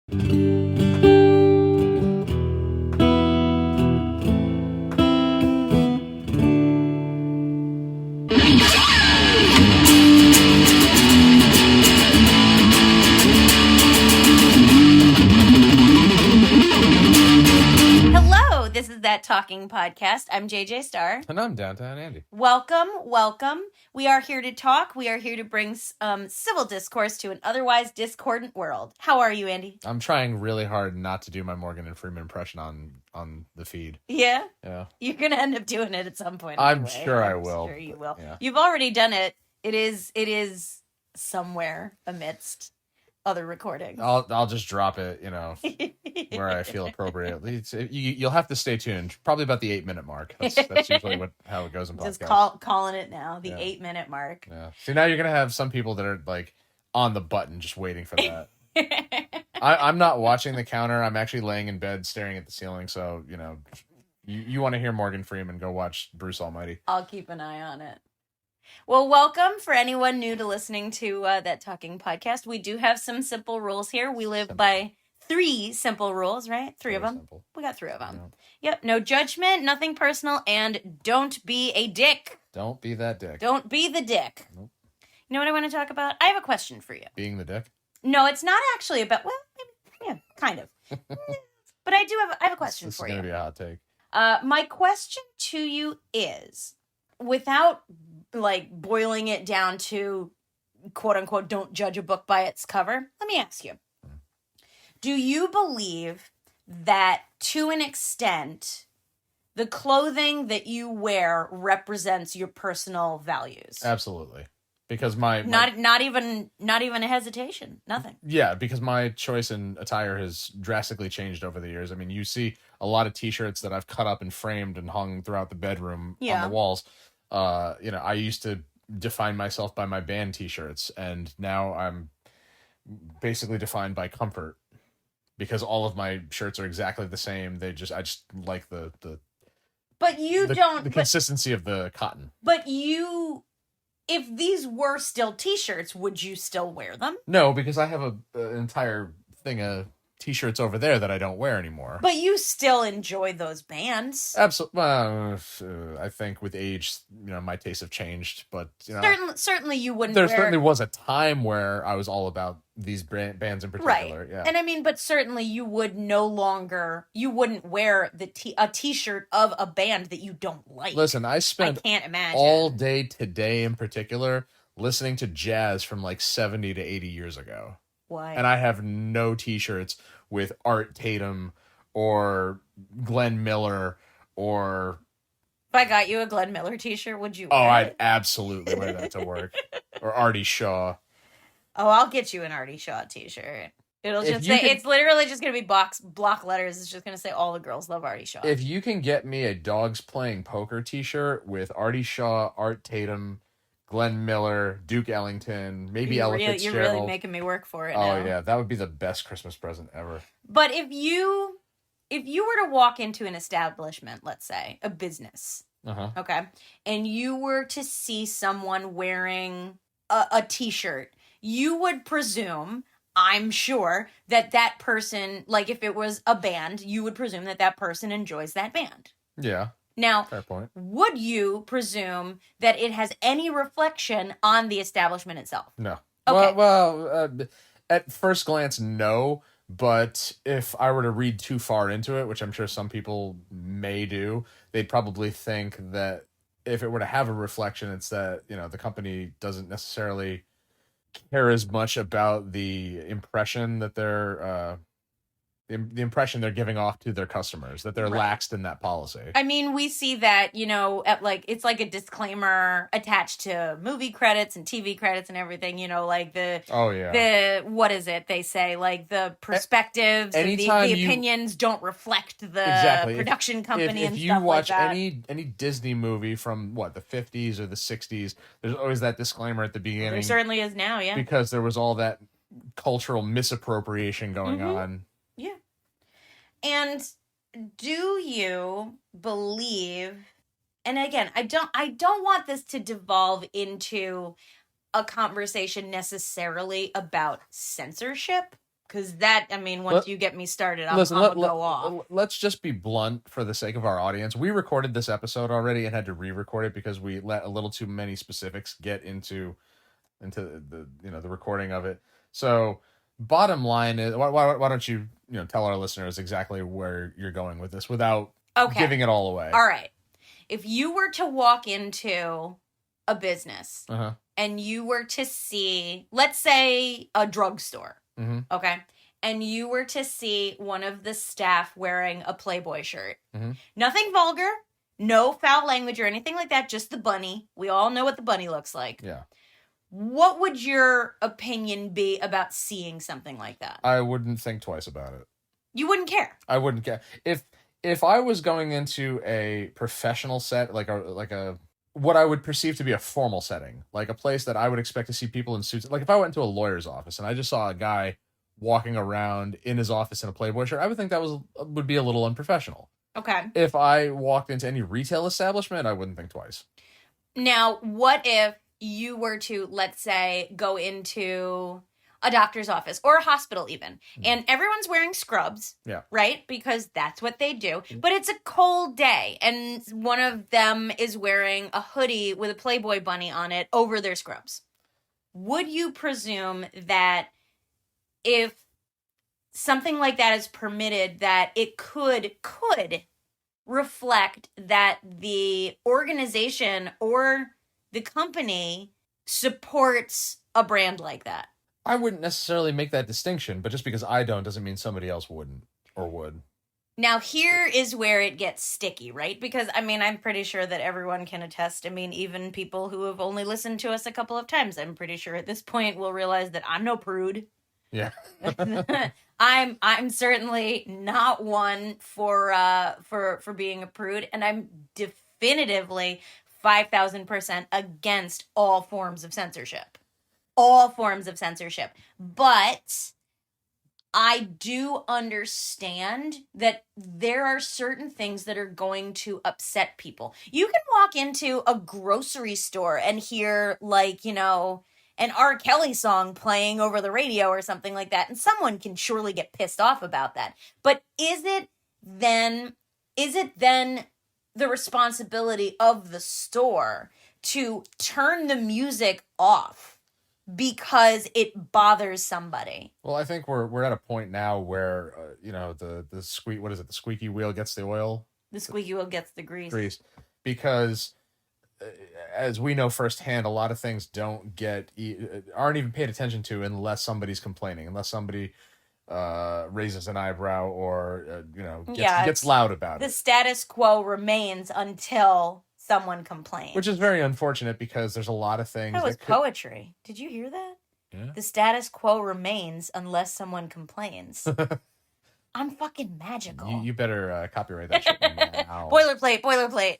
Hello, this is That Talking Podcast. I'm JJ Starr. And I'm Downtown Andy. Welcome. We are here to talk. We are here to bring civil discourse to an otherwise discordant world. How are you, Andy? I'm trying really hard not to do my Morgan and Freeman impression on the feed. Yeah? Yeah. You're going to end up doing it at some point. I'm anyway. sure I will. I'm sure you will. Yeah. You've already done it. It is somewhere amidst other recordings. I'll just drop it, where I feel appropriately. You'll have to stay tuned. Probably about the 8-minute mark. That's usually how it goes in podcasts. Just calling it now, the 8-minute mark. Yeah. See, now you're gonna have some people that are like on the button, just waiting for that. I'm not watching the counter. I'm actually laying in bed, staring at the ceiling. So you want to hear Morgan Freeman? Go watch Bruce Almighty. I'll keep an eye on it. Well, welcome for anyone new to listening to That Talking Podcast. We do have some simple rules here. We live by 3 simple rules, right? 3 of them. Simple. We got 3 of them. Yeah. Yep. No judgment, nothing personal, and don't be a dick. Don't be that dick. Don't be the dick. Nope. You know what I want to talk about? I have a question for you. Being the dick? No, it's not actually about, well, maybe, yeah, kind of. But I have a question for you. This is going to be a hot take. My question to you is, without like boiling it down to quote unquote, don't judge a book by its cover, let me ask you, do you believe that to an extent, the clothing that you wear represents your personal values? Absolutely. Because not even a hesitation, nothing. Yeah, because my choice in attire has drastically changed over the years. I mean, you see a lot of t-shirts that I've cut up and framed and hung throughout the bedroom on the walls. I used to define myself by my band t-shirts, and now I'm basically defined by comfort because all of my shirts are exactly the same. I just like the consistency of the cotton. But if these were still t-shirts, would you still wear them? No, because I have an entire thing of t-shirts over there that I don't wear anymore. But you still enjoy those bands. Absolutely. I think with age, my tastes have changed, but certainly you wouldn't. There certainly was a time where I was all about these bands in particular. Right. Yeah. And I mean, but certainly you wouldn't wear a t-shirt of a band that you don't like. Listen, I can't imagine all day today in particular listening to jazz from like 70 to 80 years ago. Why? And I have no t-shirts with Art Tatum or Glenn Miller or... If I got you a Glenn Miller t-shirt, would you wear it? I'd absolutely wear that to work. Or Artie Shaw. Oh, I'll get you an Artie Shaw t-shirt. It'll just say, it's literally just going to be block letters. It's just going to say, all the girls love Artie Shaw. If you can get me a Dogs Playing Poker t-shirt with Artie Shaw, Art Tatum, Glenn Miller, Duke Ellington, maybe Ella Fitzgerald. You're really making me work for it now. Oh, yeah. That would be the best Christmas present ever. But if you were to walk into an establishment, let's say, a business, okay, and you were to see someone wearing a t-shirt, you would presume, I'm sure, that person, like if it was a band, you would presume that person enjoys that band. Yeah. Now, fair point. Would you presume that it has any reflection on the establishment itself? No. Okay. Well, at first glance, no. But if I were to read too far into it, which I'm sure some people may do, they'd probably think that if it were to have a reflection, it's that, the company doesn't necessarily care as much about the impression that they're the impression they're giving off to their customers, that they're laxed in that policy. I mean, we see that, at it's like a disclaimer attached to movie credits and TV credits and everything, like what is it? They say like the perspectives and the opinions don't reflect the production company and stuff like that. If you watch any Disney movie from the 50s or the 60s, there's always that disclaimer at the beginning. There certainly is now, yeah. Because there was all that cultural misappropriation going on. Yeah. And do you believe, and again, I don't want this to devolve into a conversation necessarily about censorship, Because that, I mean, once you get me started, I'm listen, going to go off. Let's just be blunt for the sake of our audience. We recorded this episode already and had to re-record it because we let a little too many specifics get into the the recording of it. So bottom line is, why don't you tell our listeners exactly where you're going with this without giving it all away? All right. If you were to walk into a business and you were to see, let's say, a drugstore, okay, and you were to see one of the staff wearing a Playboy shirt, nothing vulgar, no foul language or anything like that, just the bunny. We all know what the bunny looks like. Yeah. What would your opinion be about seeing something like that? I wouldn't think twice about it. You wouldn't care? I wouldn't care. If I was going into a professional set, like a what I would perceive to be a formal setting, like a place that I would expect to see people in suits, like if I went into a lawyer's office and I just saw a guy walking around in his office in a Playboy shirt, I would think that would be a little unprofessional. Okay. If I walked into any retail establishment, I wouldn't think twice. Now, what if you were to, let's say, go into a doctor's office or a hospital even, and everyone's wearing scrubs, right? Because that's what they do. But it's a cold day, and one of them is wearing a hoodie with a Playboy bunny on it over their scrubs. Would you presume that if something like that is permitted, that it could reflect that the organization or the company supports a brand like that? I wouldn't necessarily make that distinction, but just because I don't doesn't mean somebody else wouldn't or would. Now, here is where it gets sticky, right? Because, I mean, I'm pretty sure that everyone can attest. I mean, even people who have only listened to us a couple of times, I'm pretty sure at this point will realize that I'm no prude. Yeah. I'm certainly not one for being a prude, and I'm definitively 5,000% against all forms of censorship. All forms of censorship. But I do understand that there are certain things that are going to upset people. You can walk into a grocery store and hear, like, an R. Kelly song playing over the radio or something like that, and someone can surely get pissed off about that. But is it then the responsibility of the store to turn the music off because it bothers somebody? Well, I think we're at a point now where the squeaky wheel gets the oil. The squeaky wheel gets the grease. Because as we know firsthand, a lot of things aren't even paid attention to unless somebody's complaining, unless somebody raises an eyebrow or gets loud about it. The status quo remains until someone complains, which is very unfortunate because there's a lot of things. That was poetry. Did you hear that? Yeah. The status quo remains unless someone complains. I'm fucking magical. You better copyright that shit now. Boilerplate.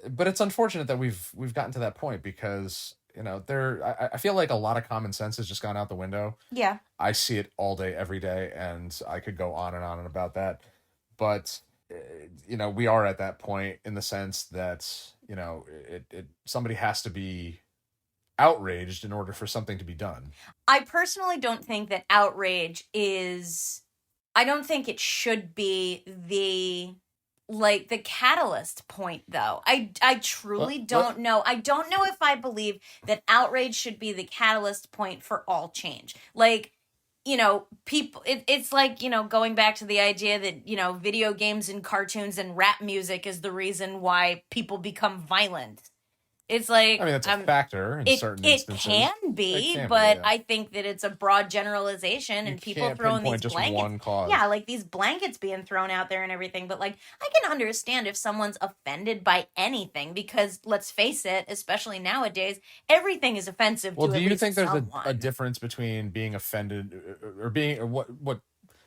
But it's unfortunate that we've gotten to that point because I feel like a lot of common sense has just gone out the window. Yeah, I see it all day, every day, and I could go on and about that. But we are at that point in the sense that somebody has to be outraged in order for something to be done. I personally don't think that outrage is. I don't think it should be the catalyst point, though. I truly don't know. I don't know if I believe that outrage should be the catalyst point for all change. People, it's like, going back to the idea that, video games and cartoons and rap music is the reason why people become violent. It's like, I mean, that's a factor in certain instances. It can be, but I think that it's a broad generalization, and people throwing these just blankets. One cause. Yeah, like these blankets being thrown out there and everything. But I can understand if someone's offended by anything, because let's face it, especially nowadays, everything is offensive. Well, to do at you least think there's someone. a difference between being offended or what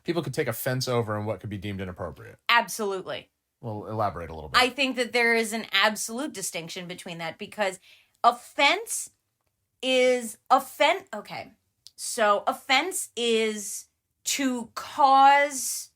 people could take offense over and what could be deemed inappropriate? Absolutely. Well, elaborate a little bit. I think that there is an absolute distinction between that, because offense is okay. So offense is to cause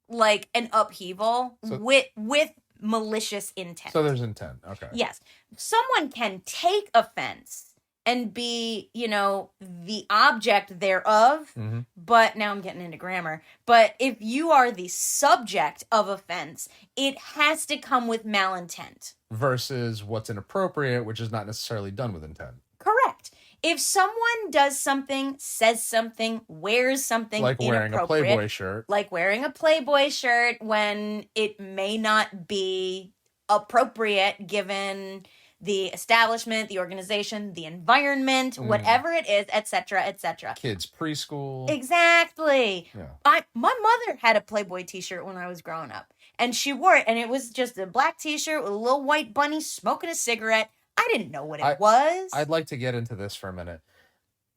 like an upheaval with malicious intent. So there's intent. Okay. Yes. Someone can take offense and be, the object thereof. Mm-hmm. But now I'm getting into grammar. But if you are the subject of offense, it has to come with malintent. Versus what's inappropriate, which is not necessarily done with intent. Correct. If someone does something, says something, wears something like wearing a Playboy shirt. Like wearing a Playboy shirt when it may not be appropriate given the establishment, the organization, the environment, whatever it is, etc., etc. Kids preschool. Exactly. Yeah. My mother had a Playboy t-shirt when I was growing up, and she wore it, and it was just a black t-shirt with a little white bunny smoking a cigarette. I didn't know what it was. I'd like to get into this for a minute.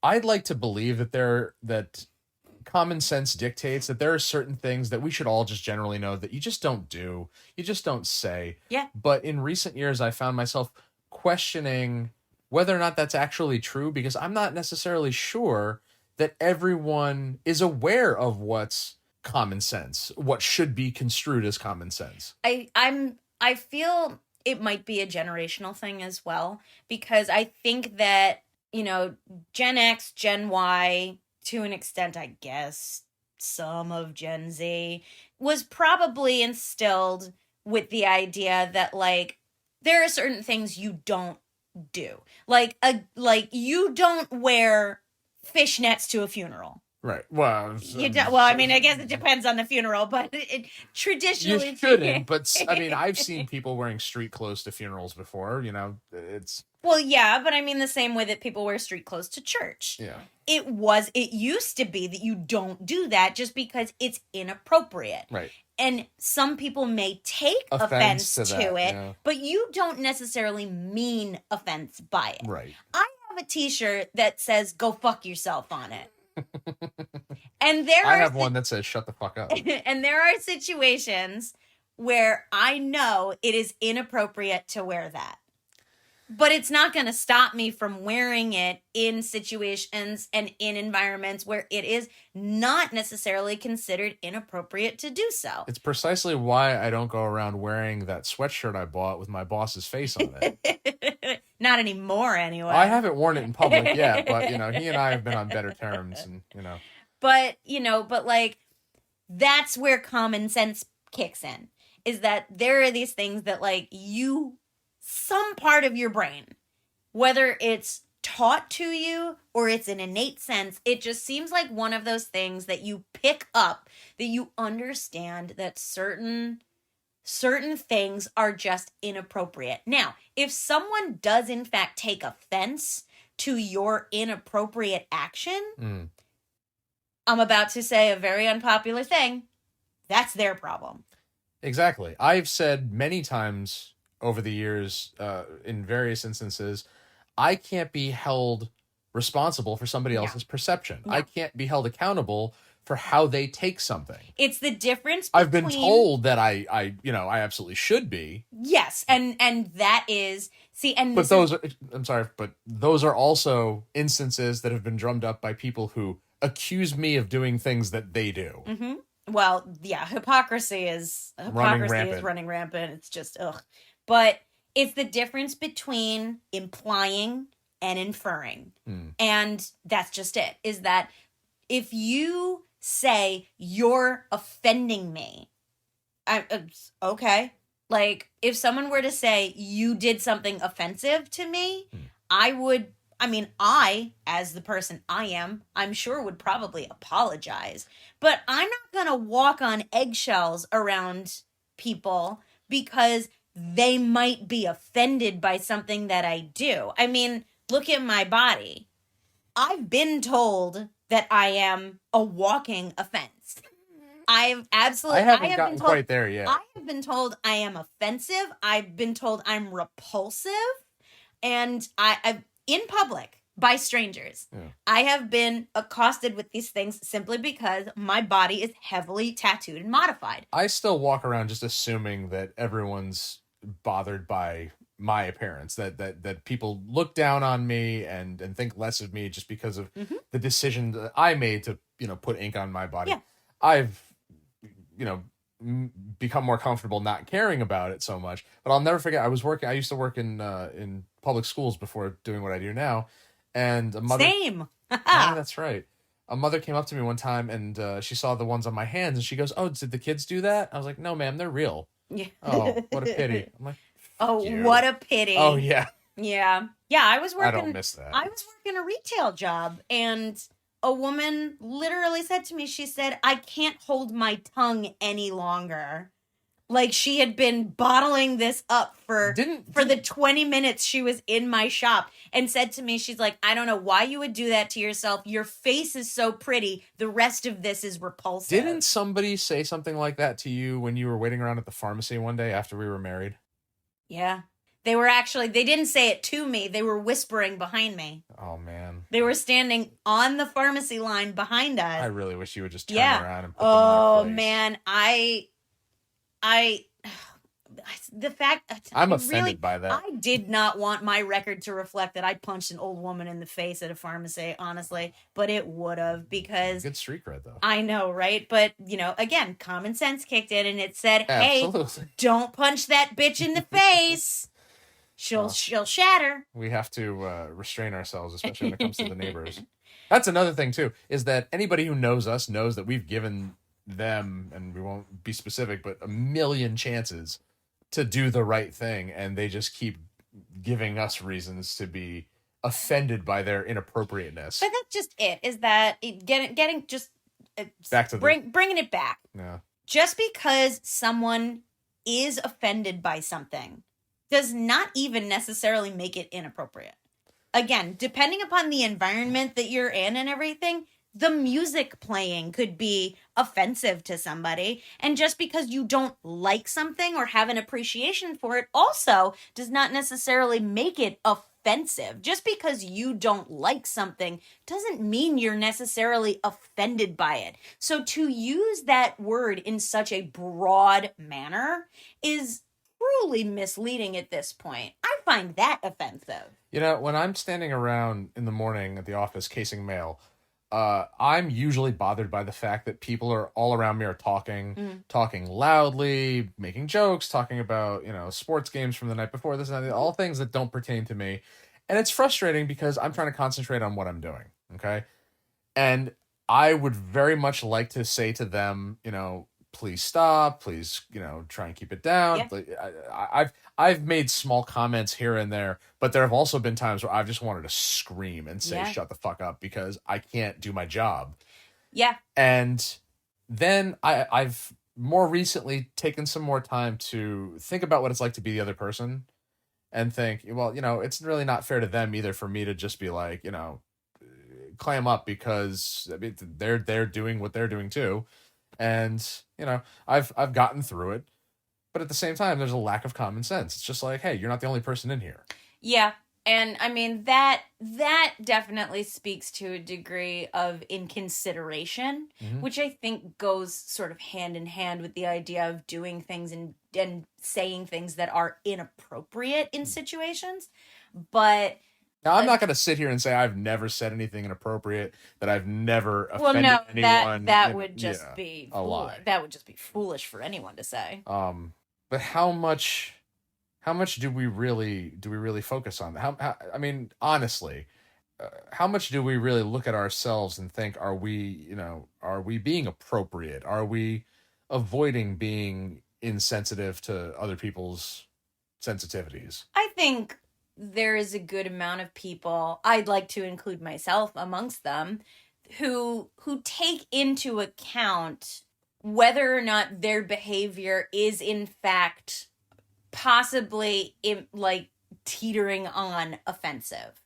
I'd like to believe that common sense dictates that there are certain things that we should all just generally know that you just don't do. You just don't say. Yeah. But in recent years, I found myself questioning whether or not that's actually true, because I'm not necessarily sure that everyone is aware of what's common sense, what should be construed as common sense. I feel it might be a generational thing as well, because I think that, Gen X, Gen Y, to an extent, I guess, some of Gen Z, was probably instilled with the idea that, like, there are certain things you don't do. Like you don't wear fishnets to a funeral. Right. Well, I mean, I guess it depends on the funeral, but traditionally you shouldn't. But I mean, I've seen people wearing street clothes to funerals before. It's well, yeah, but I mean the same way that people wear street clothes to church. Yeah. It used to be that you don't do that just because it's inappropriate. Right. And some people may take offense to that, it, yeah. but you don't necessarily mean offense by it. Right. I have a t-shirt that says "Go fuck yourself" on it. And I have one that says "Shut the fuck up." And there are situations where I know it is inappropriate to wear that. But it's not going to stop me from wearing it in situations and in environments where it is not necessarily considered inappropriate to do so. It's precisely why I don't go around wearing that sweatshirt I bought with my boss's face on it. Not anymore, anyway. I haven't worn it in public yet, but, he and I have been on better terms, and, But, like, that's where common sense kicks in, is that there are these things that, like, some part of your brain, whether it's taught to you or it's an innate sense, it just seems like one of those things that you pick up, that you understand that certain things are just inappropriate. Now, if someone does in fact take offense to your inappropriate action, I'm about to say a very unpopular thing, that's their problem. Exactly. I've said many times over the years, in various instances, I can't be held responsible for somebody else's perception. No. I can't be held accountable for how they take something. It's the difference between... I've been told that I absolutely should be. Yes, and that is... See, and but those are... I'm sorry, but those are also instances that have been drummed up by people who accuse me of doing things that they do. Mm-hmm. Well, yeah, hypocrisy is running rampant. It's just, ugh. But it's the difference between implying and inferring. And that's just it, is that if you say you're offending me, okay. Like, if someone were to say you did something offensive to me, I, as the person I am, I'm sure would probably apologize. But I'm not going to walk on eggshells around people because they might be offended by something that I do. I mean, look at my body. I've been told that I am a walking offense. I haven't gotten quite there yet. I have been told I am offensive. I've been told I'm repulsive. And I've in public by strangers. Yeah. I have been accosted with these things simply because my body is heavily tattooed and modified. I still walk around just assuming that everyone's bothered by my appearance, that people look down on me and think less of me just because of the decision that I made to, put ink on my body. Yeah. I've, become more comfortable not caring about it so much. But I'll never forget, I used to work in public schools before doing what I do now. And a mother... Same. Yeah, that's right. A mother came up to me one time, and she saw the ones on my hands, and she goes, "Oh, did the kids do that?" I was like, "No, ma'am, they're real." Yeah. Oh, what a pity. I'm like, Oh, you. what a pity. Oh, yeah. Yeah. Yeah, I don't miss that. I was working a retail job, and a woman literally said to me, she said, "I can't hold my tongue any longer." Like, she had been bottling this up for the 20 minutes she was in my shop, and said to me, she's like, "I don't know why you would do that to yourself. Your face is so pretty. The rest of this is repulsive." Didn't somebody say something like that to you when you were waiting around at the pharmacy one day after we were married? Yeah. They didn't say it to me. They were whispering behind me. Oh, man. They were standing on the pharmacy line behind us. I really wish you would just turn around and put them in their place. Man, the fact I'm offended by that. I did not want my record to reflect that I punched an old woman in the face at a pharmacy, honestly, but it would have, because good street cred, though. I know, right? But again, common sense kicked in, and it said, Absolutely. "Hey, don't punch that bitch in the face. She'll shatter." We have to restrain ourselves, especially when it comes to the neighbors. That's another thing too, is that anybody who knows us knows that we've given them, and we won't be specific, but a million chances to do the right thing, and they just keep giving us reasons to be offended by their inappropriateness. But that's just it. Is that getting just back to bringing it back? Yeah. Just because someone is offended by something does not even necessarily make it inappropriate. Again, depending upon the environment that you're in and everything, the music playing could be offensive to somebody. And just because you don't like something or have an appreciation for it also does not necessarily make it offensive. Just because you don't like something doesn't mean you're necessarily offended by it. So to use that word in such a broad manner is truly misleading at this point. I find that offensive. When I'm standing around in the morning at the office casing mail, I'm usually bothered by the fact that people are all around me are talking loudly, making jokes, talking about, sports games from the night before, this and that, all things that don't pertain to me. And it's frustrating because I'm trying to concentrate on what I'm doing. Okay. And I would very much like to say to them, please stop, please, try and keep it down. Yeah. I've made small comments here and there, but there have also been times where I've just wanted to scream and say, shut the fuck up, because I can't do my job. Yeah. And then I've more recently taken some more time to think about what it's like to be the other person, and think, well, it's really not fair to them either for me to just be like, clam up, because they're doing what they're doing too. And, I've gotten through it. But at the same time, there's a lack of common sense. It's just like, hey, you're not the only person in here. Yeah. And I mean, that definitely speaks to a degree of inconsideration, which I think goes sort of hand in hand with the idea of doing things and saying things that are inappropriate in situations. But now, I'm not going to sit here and say I've never said anything inappropriate, that I've never offended anyone. That would just be a lie. That would just be foolish for anyone to say. But how much do we really focus on that? I mean, honestly, how much do we really look at ourselves and think, are we being appropriate? Are we avoiding being insensitive to other people's sensitivities? I think there is a good amount of people, I'd like to include myself amongst them, who take into account whether or not their behavior is in fact possibly teetering on offensive.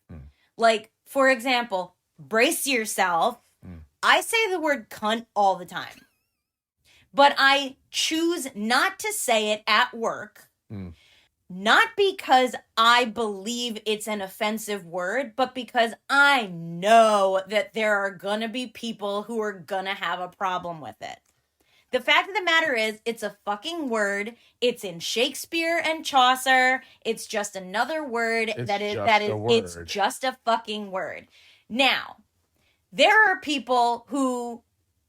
Like, for example, brace yourself. I say the word cunt all the time, but I choose not to say it at work. Not because I believe it's an offensive word, but because I know that there are gonna be people who are gonna have a problem with it. The fact of the matter is, it's a fucking word. It's in Shakespeare and Chaucer. It's just another word. It's just a fucking word. Now, there are people who,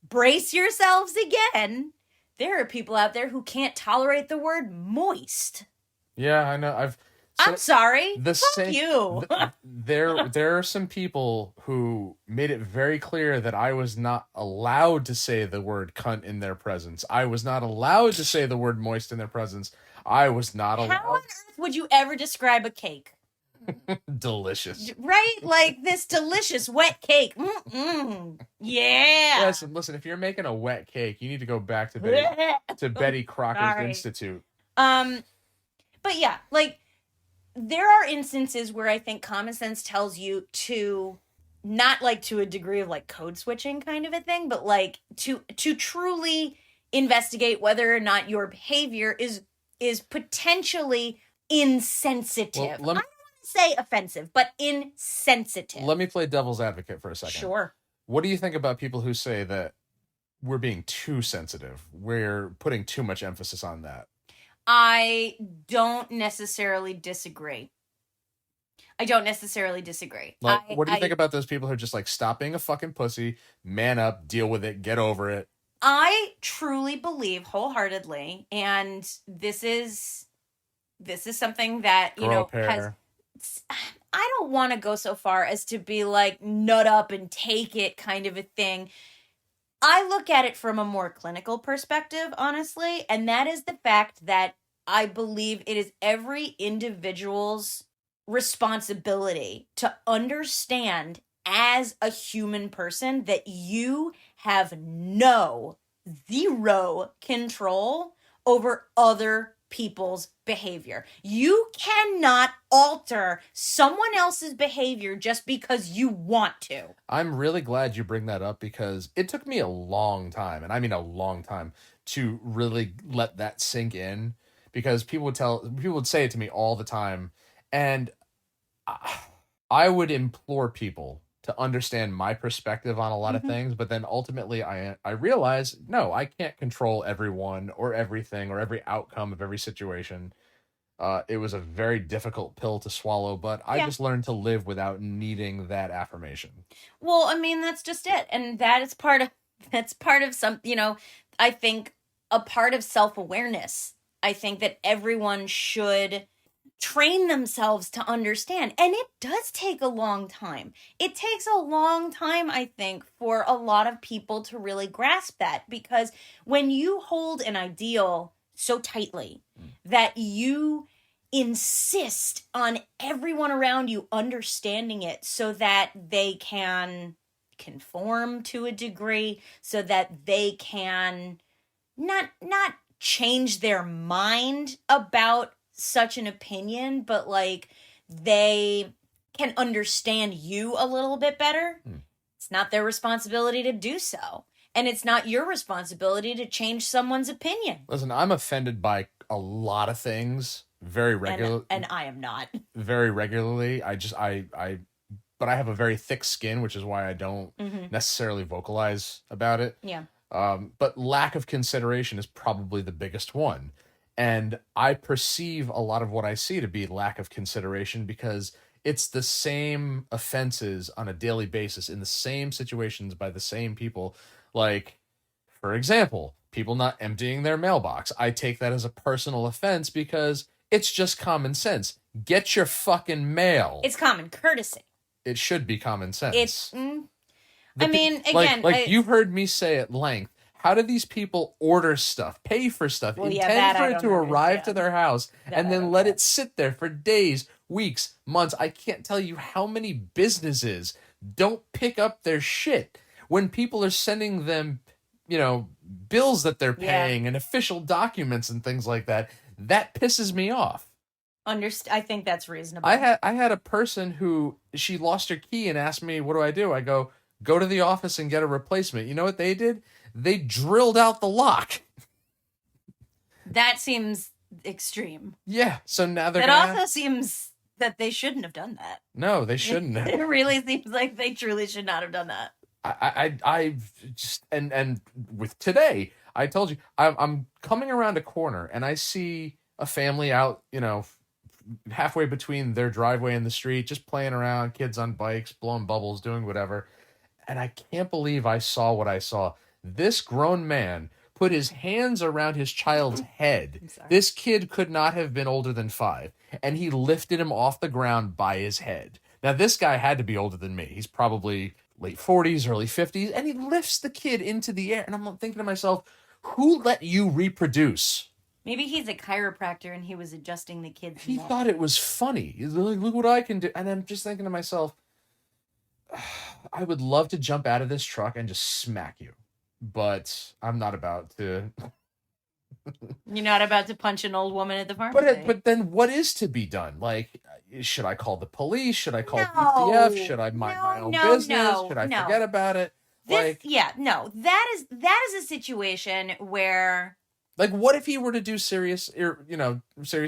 brace yourselves again, there are people out there who can't tolerate the word moist. Yeah, I know. I'm sorry. The Fuck you. There are some people who made it very clear that I was not allowed to say the word cunt in their presence. I was not allowed to say the word moist in their presence. I was not allowed. How on earth would you ever describe a cake? Delicious. Right? Like this delicious wet cake. Mm-mm. Yeah. Listen, if you're making a wet cake, you need to go back to Betty Crocker's Sorry. Institute. But yeah, like, there are instances where I think common sense tells you to not like to a degree of like code switching kind of a thing, but like to truly investigate whether or not your behavior is potentially insensitive. Well, I don't want to say offensive, but insensitive. Let me play devil's advocate for a second. Sure. What do you think about people who say that we're being too sensitive? We're putting too much emphasis on that. I don't necessarily disagree. Like, what do you think about those people who are just like, stop being a fucking pussy, man up, deal with it, get over it? I truly believe wholeheartedly, and this is something that, you know, has, I don't want to go so far as to be like nut up and take it kind of a thing. I look at it from a more clinical perspective, honestly, and that is the fact that I believe it is every individual's responsibility to understand as a human person that you have zero control over other people's behavior. You cannot alter someone else's behavior just because you want to. I'm really glad you bring that up, because it took me a long time, and I mean a long time, to really let that sink in, because people would say it to me all the time, and I would implore people to understand my perspective on a lot of things, but then ultimately I realize, no, I can't control everyone or everything or every outcome of every situation. It was a very difficult pill to swallow, but I just learned to live without needing that affirmation. Well, I mean, that's just it. And that's part of some, you know, I think a part of self-awareness. I think that everyone should train themselves to understand. And it does take a long time. It takes a long time, I think, for a lot of people to really grasp that, because when you hold an ideal so tightly that you insist on everyone around you understanding it so that they can conform to a degree, so that they can not change their mind about such an opinion, but like they can understand you a little bit better. It's not their responsibility to do so. And it's not your responsibility to change someone's opinion. Listen, I'm offended by a lot of things very regularly. And I am not. Very regularly. But I have a very thick skin, which is why I don't necessarily vocalize about it. Yeah. But lack of consideration is probably the biggest one. And I perceive a lot of what I see to be lack of consideration, because it's the same offenses on a daily basis in the same situations by the same people. Like, for example, people not emptying their mailbox. I take that as a personal offense because it's just common sense. Get your fucking mail. It's common courtesy. It should be common sense. You've heard me say at length, how do these people order stuff, pay for stuff, intend for it to arrive to their house, and then let it sit there for days, weeks, months? I can't tell you how many businesses don't pick up their shit when people are sending them, you know, bills that they're paying and official documents and things like that. That pisses me off. I think that's reasonable. I had a person who, she lost her key and asked me, what do? I go to the office and get a replacement. You know what they did? They drilled out the lock. That seems extreme. Yeah, so now they're also seems that they shouldn't have done that. No, they shouldn't have. It really seems like they truly should not have done that. I just, and with today, I told you, I'm coming around a corner and I see a family out, you know, halfway between their driveway and the street, just playing around, kids on bikes, blowing bubbles, doing whatever. And I can't believe I saw what I saw. This grown man put his hands around his child's head. I'm sorry. This kid could not have been older than 5, and he lifted him off the ground by his head. Now, this guy had to be older than me. He's probably late 40s, early 50s, and he lifts the kid into the air. And I'm thinking to myself, who let you reproduce? Maybe he's a chiropractor and he was adjusting the kid's He neck. thought it was funny. He's like, look what I can do. And I'm just thinking to myself, I would love to jump out of this truck and just smack you. But I'm not about to. You're not about to punch an old woman at the pharmacy. But then what is to be done? Like, should I call the police? Should I call No. PCF? Should I mind my own business? Should I forget about it? That is a situation where, like, what if he were to do serious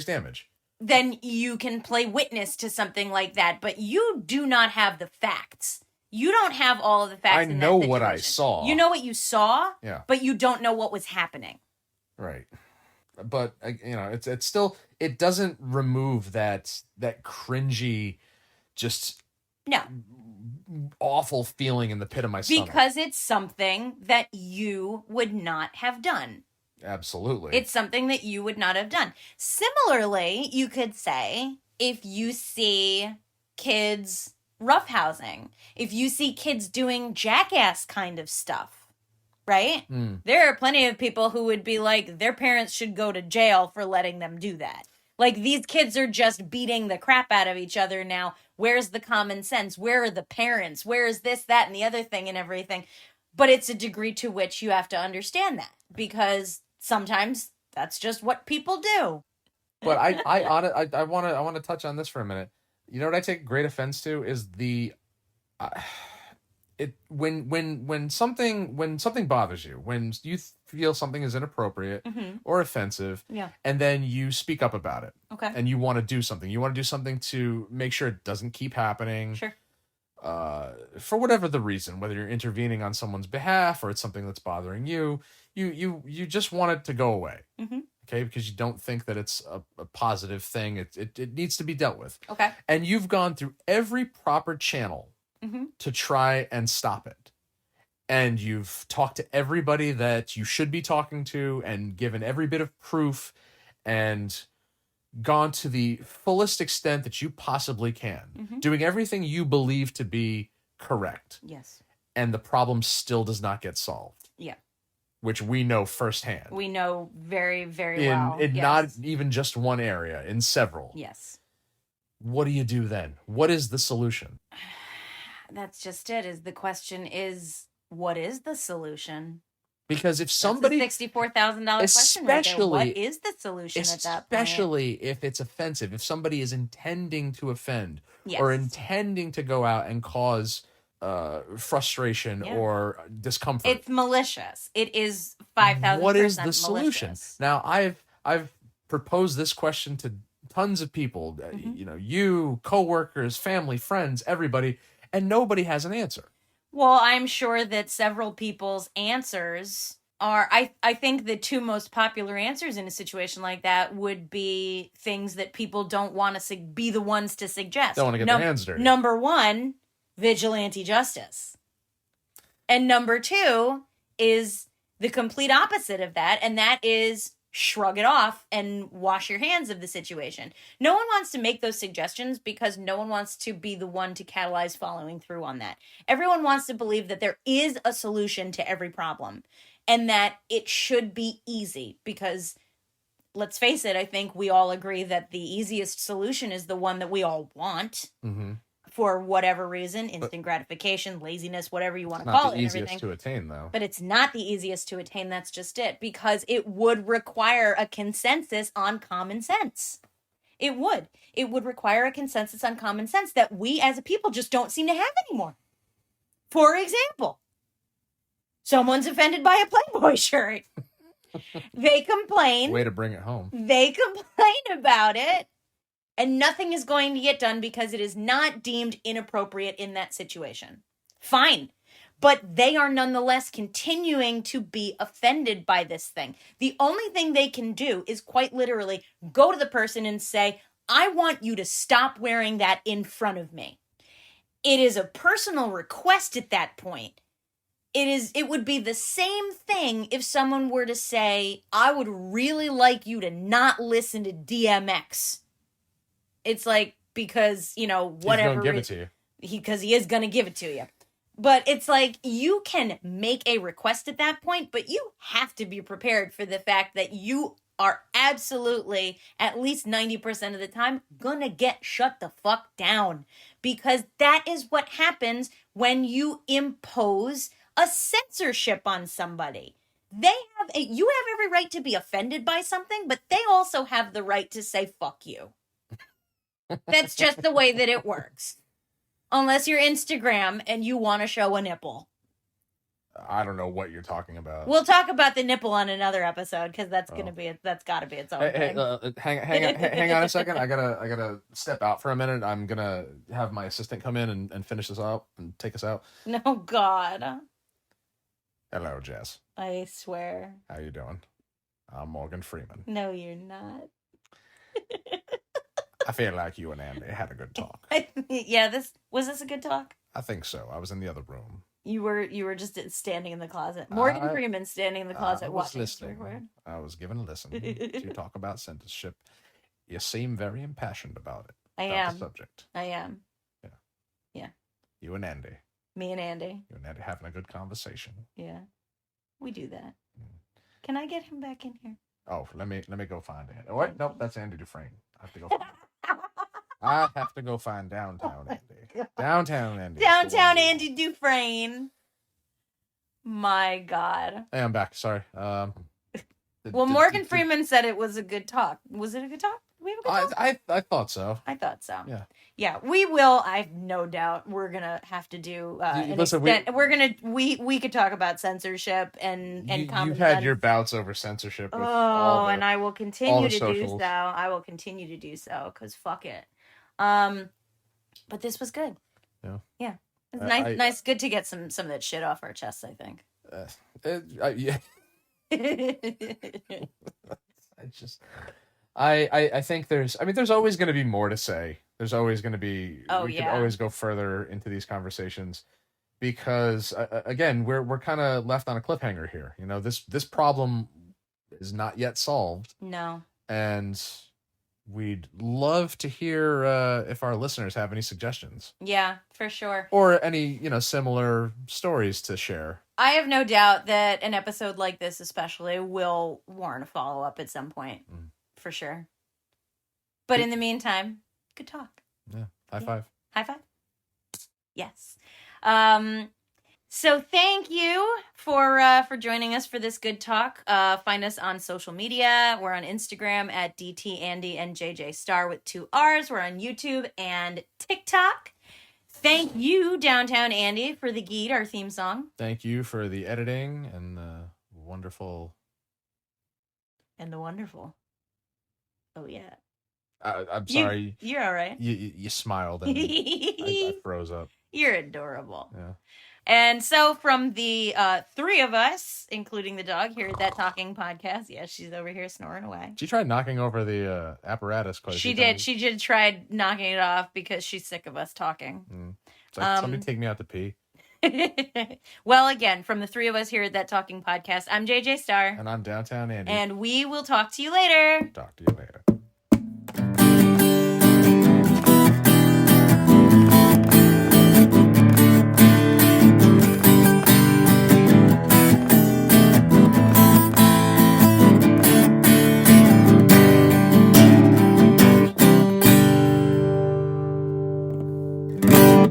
damage? Then you can play witness to something like that, but you do not have the facts. You don't have all of the facts. I know what I saw. You know what you saw, yeah, but you don't know what was happening. Right. But it's still, it doesn't remove that cringy, just awful feeling in the pit of my stomach. Because it's something that you would not have done. Absolutely. It's something that you would not have done. Similarly, you could say, if you see kids roughhousing, if you see kids doing jackass kind of stuff, right? There are plenty of people who would be like, their parents should go to jail for letting them do that. Like, these kids are just beating the crap out of each other now. Where's the common sense? Where are the parents? Where is this, that, and the other thing and everything? But it's a degree to which you have to understand that, because sometimes that's just what people do. But I want to touch on this for a minute. You know what I take great offense to is when something bothers you, when you feel something is inappropriate or offensive, and then you speak up about it. Okay. And you want to do something. You want to do something to make sure it doesn't keep happening. Sure. For whatever the reason, whether you're intervening on someone's behalf or it's something that's bothering you, you just want it to go away. Okay, because you don't think that it's a positive thing. It needs to be dealt with. Okay. And you've gone through every proper channel to try and stop it. And you've talked to everybody that you should be talking to and given every bit of proof and gone to the fullest extent that you possibly can, doing everything you believe to be correct. Yes. And the problem still does not get solved. Yeah. Which we know firsthand. We know very, very well. In not even just one area, in several. Yes. What do you do then? What is the solution? That's just it. Is the question is, what is the solution? Because if somebody, that's a $64,000 question right there. What is the solution at that point? Especially if it's offensive, if somebody is intending to offend or intending to go out and cause frustration or discomfort, it's malicious. It is 5,000%. What is the solution? Malicious. Now, I've proposed this question to tons of people. You, coworkers, family, friends, everybody, and nobody has an answer. Well, I'm sure that several people's answers are, I think the two most popular answers in a situation like that would be things that people don't want to be the ones to suggest. Don't want to get their hands dirty. Number one, vigilante justice. And number two is the complete opposite of that, and that is shrug it off and wash your hands of the situation. No one wants to make those suggestions because no one wants to be the one to catalyze following through on that. Everyone wants to believe that there is a solution to every problem and that it should be easy because, let's face it, I think we all agree that the easiest solution is the one that we all want. For whatever reason, instant gratification, laziness, whatever you want to call it. It's not the easiest to attain, though. But it's not the easiest to attain, that's just it. Because it would require a consensus on common sense. It would. It would require a consensus on common sense that we as a people just don't seem to have anymore. For example, someone's offended by a Playboy shirt. They complain. Way to bring it home. They complain about it. And nothing is going to get done because it is not deemed inappropriate in that situation. Fine. But they are nonetheless continuing to be offended by this thing. The only thing they can do is quite literally go to the person and say, I want you to stop wearing that in front of me. It is a personal request at that point. it would be the same thing if someone were to say, I would really like you to not listen to DMX. It's like, because, whatever. He's gonna give it to you. Because he is going to give it to you. But it's like, you can make a request at that point, but you have to be prepared for the fact that you are absolutely, at least 90% of the time, gonna get shut the fuck down. Because that is what happens when you impose a censorship on somebody. You have every right to be offended by something, but they also have the right to say fuck you. That's just the way that it works. Unless you're Instagram and you want to show a nipple. I don't know what you're talking about. We'll talk about the nipple on another episode, because that's got to be its own thing. Hang on a second. I gotta step out for a minute. I'm gonna have my assistant come in and finish this out and take us out. No, God. Hello, Jess. I swear. How you doing? I'm Morgan Freeman. No, you're not. I feel like you and Andy had a good talk. Yeah, was this a good talk? I think so. I was in the other room. You were just standing in the closet. Morgan Freeman standing in the closet I was watching. listening. I was given a listen to talk about censorship. You seem very impassioned about it. I about am. the subject. I am. Yeah. You and Andy. Me and Andy. You and Andy having a good conversation. Yeah. We do that. Can I get him back in here? Oh, let me go find Andy. Oh, wait, nope, that's Andy Dufresne. I have to go find I have to go find downtown Andy. Downtown Andy. Downtown Andy Dufresne. My God. Hey, I'm back. Sorry. Morgan Freeman said it was a good talk. Was it a good talk? Did we have a good talk? I thought so. I thought so. Yeah. Yeah, we will. I have no doubt we're gonna have to do we could talk about censorship and common You've had sense. your bouts over censorship. With and I will continue to socials. do so. I will continue to do so, because fuck it. But this was good. Yeah. Yeah. It's nice, good to get some of that shit off our chests, I think. Yeah. I think there's always going to be more to say. There's always going to be. We could always go further into these conversations, because again, we're kind of left on a cliffhanger here. This problem is not yet solved. No. And we'd love to hear if our listeners have any suggestions. Yeah, for sure. Or any, similar stories to share. I have no doubt that an episode like this especially will warrant a follow-up at some point. For sure. But in the meantime, good talk. Yeah. High five. High five? Yes. So thank you for joining us for this good talk. Find us on social media. We're on Instagram at DTAndy and JJ Star with 2 R's. We're on YouTube and TikTok. Thank you, Downtown Andy, for the Geet, our theme song. Thank you for the editing and the wonderful. And the wonderful. Oh, yeah. I'm sorry. You're all right. You smiled and I froze up. You're adorable. Yeah. And so from the 3 of us, including the dog here at That Talking Podcast, she's over here snoring away. She tried knocking over the apparatus quite a few times. She did try knocking it off because she's sick of us talking. It's like, somebody take me out to pee. Well, again, from the 3 of us here at That Talking Podcast, I'm JJ Star. And I'm Downtown Andy. And we will talk to you later. Talk to you later.